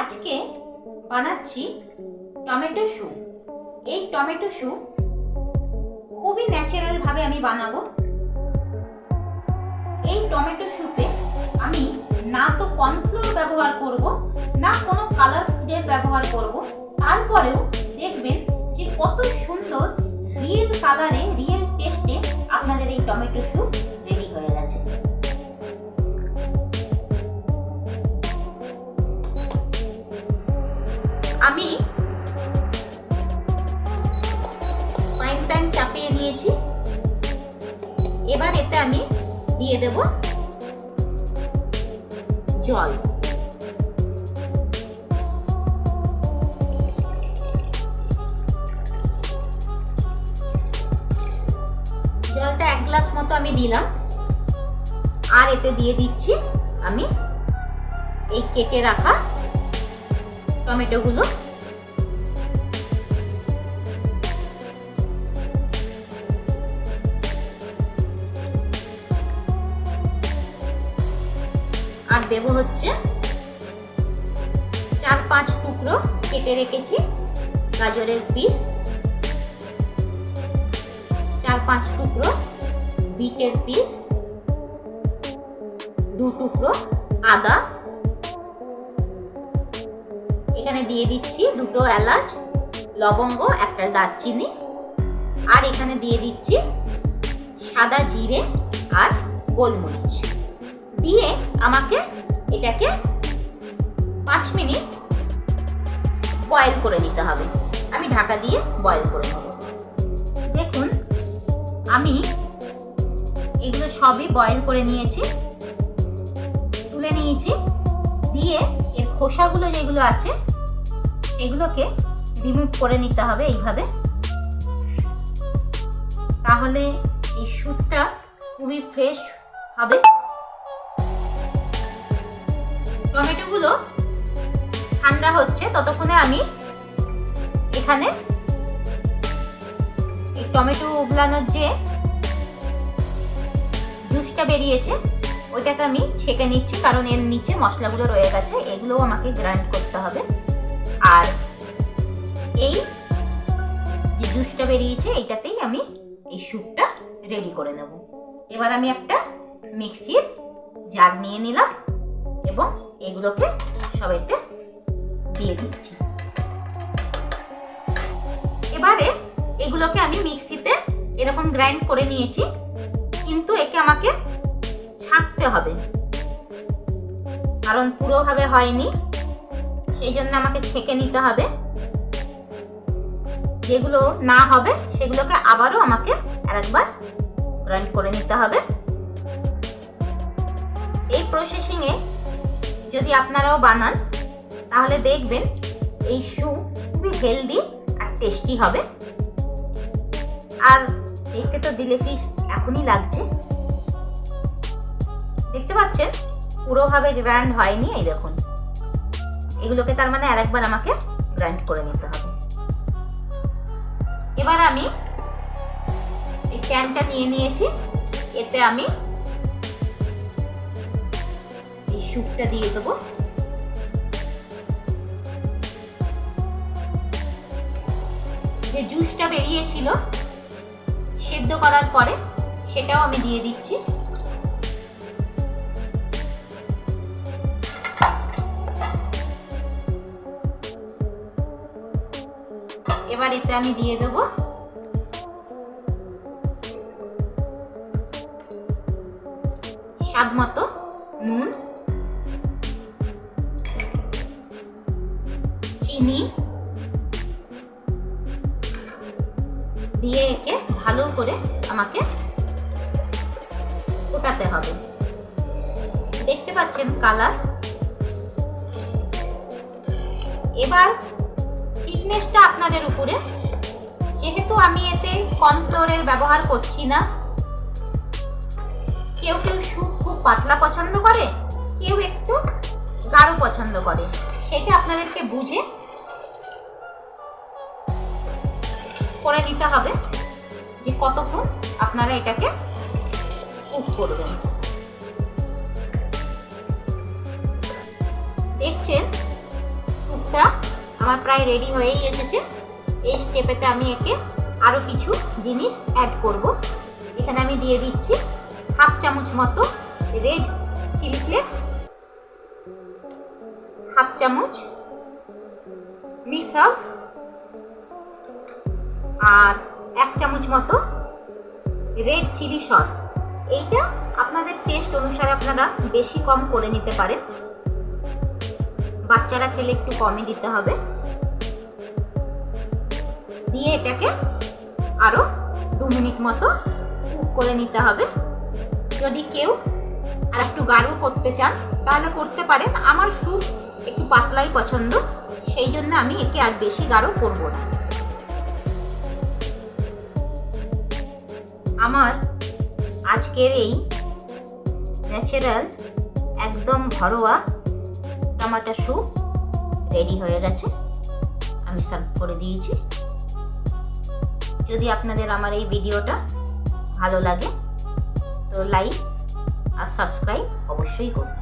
আজকে বানাচ্ছি tomato soup. এই টমেটো স্যুপ খুবই ন্যাচারাল ভাবে আমি বানাবো। এই টমেটো স্যুপে আমি না তো কর্নফ্লোর ব্যবহার করব, না কোনো কালার ফুডের ব্যবহার করব। তারপরেও দেখবেন যে কত সুন্দর রিয়েল কালারে, রিয়েল টেস্টে আপনাদের এই টমেটো স্যুপ রেডি হয়ে গেছে। আমি ফ্রাইং প্যান চাপিয়ে দিয়েছি। এবার এতে আমি দিয়ে দেব জল। জলটা 1 গ্লাস মতো আমি দিলাম। আর এতে দিয়ে দিচ্ছি আমি এই কেটে রাখা টমেটো গুলো। আর দেব হচ্ছে 4-5 টুকরো কেটে রেখেছি গাজরের পিস, 4-5 টুকরো বিটের পিস, 2 টুকরো আদা, এখানে দিয়ে দিচ্ছি 2টো এলাচ, লবঙ্গ, 1টা দারচিনি, আর এখানে দিয়ে দিচ্ছি সাদা জিরে আর গোলমরিচ। দিয়ে আমাকে এটাকে 5 মিনিট বয়েল করে নিতে হবে। আমি ঢাকা দিয়ে বয়েল করে নেব। দেখুন আমি এগুলো সবই বয়েল করে নিয়েছি, তুলে নিয়েছি। দিয়ে এর খোসাগুলো যেগুলো আছে এগুলোকে রিমুভ করে নিতে হবে এইভাবে। তাহলে এই স্যুপটা খুবই ফ্রেশ হবে। টমেটোগুলো ঠান্ডা হচ্ছে, ততক্ষণে আমি এখানে এই টমেটো উবলানোর যে জুসটা বেরিয়েছে ওইটাকে আমি ছেঁকে নিচ্ছি, কারণ এর নিচে মশলাগুলো রয়ে গেছে, এগুলোও আমাকে গ্রাইন্ড করতে হবে। আর এই যে জুসটা বেরিয়েছে এইটাতেই আমি এই স্যুপটা রেডি করে নেব। এবার আমি একটা মিক্সির জার নিয়ে নিলাম এবং এগুলোকে সবাইতে দিয়ে দিচ্ছি। এবারে এগুলোকে আমি মিক্সিতে এরকম গ্রাইন্ড করে নিয়েছি, কিন্তু একে আমাকে ছাঁকতে হবে, কারণ পুরোভাবে হয়নি, সেই জন্য আমাকে ছেঁকে নিতে হবে। যেগুলো না হবে সেগুলোকে আবারও আমাকে আরেকবার গ্রাইন্ড করে নিতে হবে। এই প্রসেসিংয়ে যদি আপনারাও বানান তাহলে দেখবেন এই স্যুপ খুবই হেলদি আর টেস্টি হবে। আর দেখতে তো ডিলিশিয়াস এখনই লাগছে। দেখতে পাচ্ছেন পুরোভাবে গ্রাইন্ড হয়নি, এই দেখুন। এগুলোকে তার মানে আরেকবার আমাকে গ্রাইন্ড করে নিতে হবে। এবার আমি এই প্যানটা নিয়ে নিয়েছি, এতে আমি এই স্যুপটা দিয়ে দেবো। যে জুসটা বেরিয়েছিল সিদ্ধ করার পরে সেটাও আমি দিয়ে দিচ্ছি। এবার এতে আমি দিয়ে দেব স্বাদ মতো নুন, চিনি দিয়ে একে ভালো করে আমাকে ফোটাতে হবে। দেখতে পাচ্ছেন কালার। এবার থিকনেসটা আপনাদের উপরে, যেহেতু আমি এতে কর্নফ্লোরের ব্যবহার করছি না। কেউ কেউ স্যুপ খুব পাতলা পছন্দ করে, কেউ একটু গাঢ় পছন্দ করে, সেটা আপনাদেরকে বুঝে করে দিতে হবে যে কতক্ষণ আপনারা এটাকে কুক করবেন। দেখছেন স্যুপটা আমার প্রায় রেডি হয়েই এসেছে। এই স্টেপেতে আমি একে আরও কিছু জিনিস অ্যাড করব। এখানে আমি দিয়ে দিচ্ছি হাফ চামচ মতো রেড চিলি ফ্লেক্স, হাফ চামচ মিসল, আর 1 চামচ মতো রেড চিলি সস। এইটা আপনাদের টেস্ট অনুসারে আপনারা বেশি কম করে নিতে পারেন, বাচ্চারা খেলে একটু কমই দিতে হবে। দিয়ে এটাকে আরও 2 মিনিট মতো কুক করে নিতে হবে। যদি কেউ আর একটু গাঢ় করতে চান তাহলে করতে পারেন। আমার স্যুপ একটু পাতলাই পছন্দ, সেই জন্য আমি একে আর বেশি গাঢ় করব না। আমার আজকের এই ন্যাচারাল একদম ঘরোয়া টমেটো স্যুপ রেডি হয়ে গেছে। আমি সার্ভ করে দিয়েছি। যদি আপনাদের আমার এই ভিডিওটা ভালো লাগে তো লাইক আর সাবস্ক্রাইব অবশ্যই করুন।